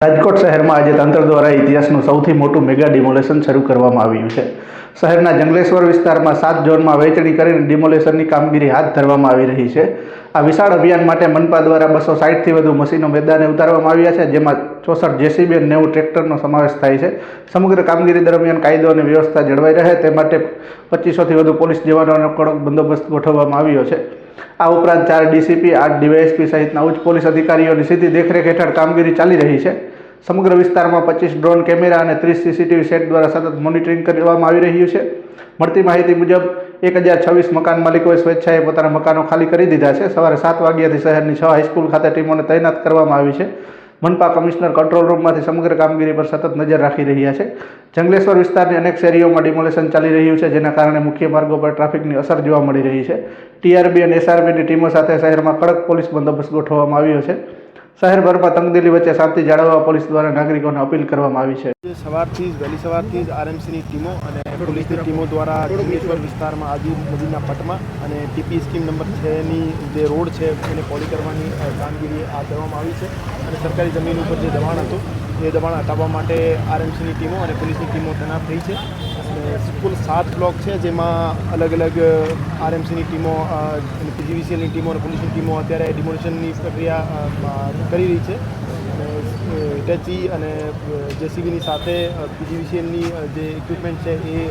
રાજકોટ શહેરમાં આજે તંત્ર દ્વારા ઇતિહાસનું સૌથી મોટું મેગા ડિમોલેશન શરૂ કરવામાં આવ્યું છે। શહેરના જંગલેશ્વર વિસ્તારમાં 7 ઝોનમાં વહેંચણી કરીને ડિમોલેશનની કામગીરી હાથ ધરવામાં આવી રહી છે। આ વિશાળ અભિયાન માટે મનપા દ્વારા 260થી વધુ મશીનો મેદાને ઉતારવામાં આવ્યા છે, જેમાં 64 જેસીબી અને 90 ટ્રેક્ટરનો સમાવેશ થાય છે। સમગ્ર કામગીરી દરમિયાન કાયદો અને વ્યવસ્થા જળવાઈ રહે તે માટે 2500થી વધુ પોલીસ જવાનોનો કડક બંદોબસ્ત ગોઠવવામાં આવ્યો છે। આ ઉપરાંત 4 ડીસીપી, 8 ડીવાયએસપી સહિતના ઉચ્ચ પોલીસ અધિકારીઓની સીધી દેખરેખ હેઠળ કામગીરી ચાલી રહી છે। સમગ્ર વિસ્તારમાં 25 ડ્રોન કેમેરા અને 30 સીસીટીવી સેટ દ્વારા સતત મોનિટરિંગ કરવામાં આવી રહ્યું છે। મળતી માહિતી મુજબ 1026 મકાન માલિકોએ સ્વેચ્છાએ પોતાના મકાનો ખાલી કરી દીધા છે। સવારે 7 વાગ્યાથી શહેરની 6 હાઈસ્કૂલ ખાતે ટીમોને તૈનાત કરવામાં આવી છે। મનપા કમિશનર કંટ્રોલ રૂમમાંથી સમગ્ર કામગીરી પર સતત નજર રાખી રહ્યા છે। જંગલેશ્વર વિસ્તારની અનેક શેરીઓમાં ડિમોલેશન ચાલી રહ્યું છે, જેના કારણે મુખ્ય માર્ગો પર ટ્રાફિકની અસર જોવા મળી રહી છે। ટીઆરબી અને એસઆરબીની ટીમો સાથે શહેરમાં કડક પોલીસ બંદોબસ્ત ગોઠવવામાં આવ્યો છે। શહેરભરમાં તંગદિલી વચ્ચે શાંતિ જાળવવા પોલીસ દ્વારા નાગરિકોને અપીલ કરવામાં આવી છે। વહેલી સવારથી જ આરએમસીની ટીમો અને પોલીસની ટીમો દ્વારા જંગલેશ્વર વિસ્તારમાં આદિ નદીના પટમાં અને ટીપી સ્કીમ નંબર 6ની જે રોડ છે એને પોલી કરવાની કામગીરી હાથ ધરવામાં આવી છે અને સરકારી જમીન ઉપર જે દબાણ હતું એ દબાણ હટાવવા માટે આરએમસીની ટીમો અને પોલીસની ટીમો તૈનાત થઈ છે। કુલ 7 બ્લોક છે, જેમાં અલગ અલગ આરએમસીની ટીમો, પીજીવીસીએલની ટીમો અને પોલીસની ટીમો અત્યારે ડિમોલિશનની પ્રક્રિયા કરી રહી છે। હિટેચી અને જેસીબીની સાથે પીજીવીસીએલની જે ઇક્વિપમેન્ટ છે એ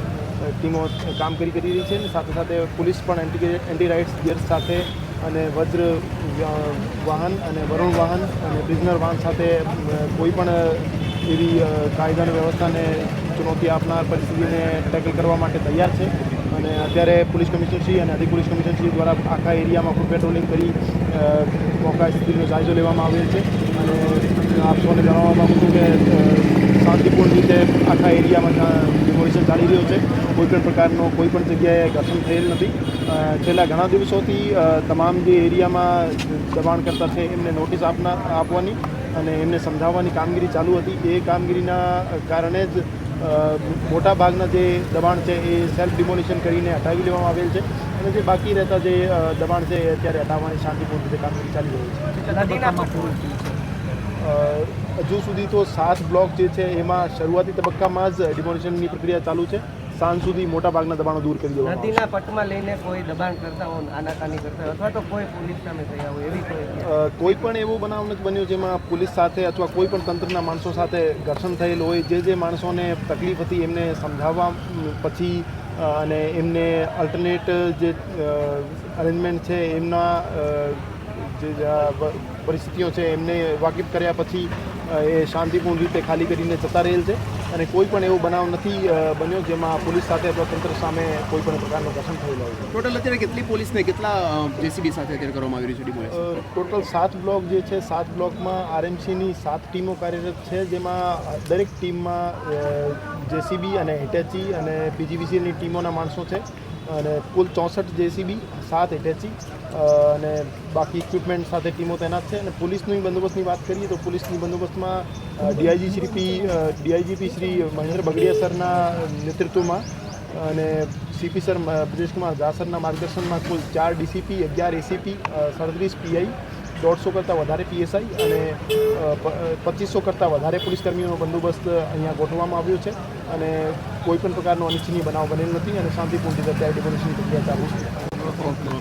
ટીમો કામ કરી રહી છે અને સાથે સાથે પોલીસ પણ એન્ટી રાઇટ્સ ગિયર્સ સાથે અને વજ્ર વાહન અને વરુણ વાહન અને પ્રિઝનર વાહન સાથે કોઈ પણ એવી કાયદા અને વ્યવસ્થાને ચુનૌતી આપનાર પરિસ્થિતિને ટેકલ કરવા માટે તૈયાર છે અને અત્યારે પોલીસ કમિશનરશ્રી અને અધિક પોલીસ કમિશનરશ્રી દ્વારા આખા એરિયામાં ફૂડ પેટ્રોલિંગ કરી મોકા સ્થિતિનો જાયજો લેવામાં આવેલ છે અને આપ સૌને જણાવવા માગું છું કે શાંતિપૂર્ણ રીતે આખા એરિયામાં ડિમોલિશન ચાલી રહ્યો છે। કોઈપણ પ્રકારનો કોઈપણ જગ્યાએ ઘર્ષણ થયેલ નથી। છેલ્લા ઘણા દિવસોથી તમામ જે એરિયામાં દબાણ કરતા છે એમને નોટિસ આપવાની અને એમને સમજાવવાની કામગીરી ચાલુ હતી। એ કામગીરીના કારણે જ મોટા ભાગના જે દબાણ છે એ સેલ્ફ ડિમોલિશન કરીને હટાવી લેવામાં આવેલ છે અને જે બાકી રહેતા જે દબાણ છે એ અત્યારે હટાવવાની શાંતિપૂર્ણ રીતે કામગીરી ચાલી રહી છે। હજુ સુધી તો 7 બ્લોક જે છે એમાં શરૂઆતી તબક્કામાં જ ડિમોલિશનની પ્રક્રિયા ચાલુ છે। સાંજ સુધી મોટાભાગના દબાણો દૂર કરી દેવામાં નદીના પટમાં લઈને કોઈ દબાણ કરતા હોય, આનાકાની કરતા હોય અથવા તો કોઈ પોલીસ સામે થયા હોય એવી કોઈ પણ એવો બનાવ નથી બન્યો જેમાં પોલીસ સાથે અથવા કોઈ પણ તંત્રના માણસો સાથે ઘર્ષણ થયેલ હોય। જે માણસોને તકલીફ હતી એમને સમજાવવા પછી અને એમને અલ્ટરનેટ જે અરેન્જમેન્ટ છે એમના જે પરિસ્થિતિઓ છે એમને વાકેફ કર્યા પછી એ શાંતિપૂર્ણ રીતે ખાલી કરીને જતા રહેલ છે અને કોઈ પણ એવો બનાવ નથી બન્યો જેમાં પોલીસ સાથે અથવા તંત્ર સામે કોઈ પણ પ્રકારનું ઘર્ષણ થયેલું હોય। ટોટલ અત્યારે કેટલી પોલીસને કેટલા જેસીબી સાથે અત્યારે કરવામાં આવી રહ્યું છે ડિમોલિશન? ટોટલ 7 બ્લોક જે છે, 7 બ્લોકમાં આરએમસીની 7 ટીમો કાર્યરત છે, જેમાં દરેક ટીમમાં જેસીબી અને હિટેચી અને પીજીવીસીએલની ટીમોના માણસો છે અને કુલ 64 જેસીબી, 7 હિટેચી અને બાકી ઇક્વિપમેન્ટ સાથે ટીમો તૈનાત છે અને પોલીસની બંદોબસ્તની વાત કરીએ તો પોલીસની બંદોબસ્તમાં ડીઆઈજીપી શ્રી મહેન્દ્ર બગડિયા સરના નેતૃત્વમાં અને સીપી સર બ્રિજેશકુમાર ઝા સરના માર્ગદર્શનમાં કુલ 4 ડીસીપી, 11 એસીપી, 37 પીઆઈ, 150 કરતાં વધારે પીએસઆઈ અને 2500 કરતાં વધારે પોલીસકર્મીઓનો બંદોબસ્ત અહીંયા ગોઠવવામાં આવ્યો છે અને કોઈપણ પ્રકારનો અનિચ્છનીય બનાવ બનેલ નથી અને શાંતિપૂર્ણ રીતે અત્યારે ડિમોલિશનની પ્રક્રિયા ચાલુ છે।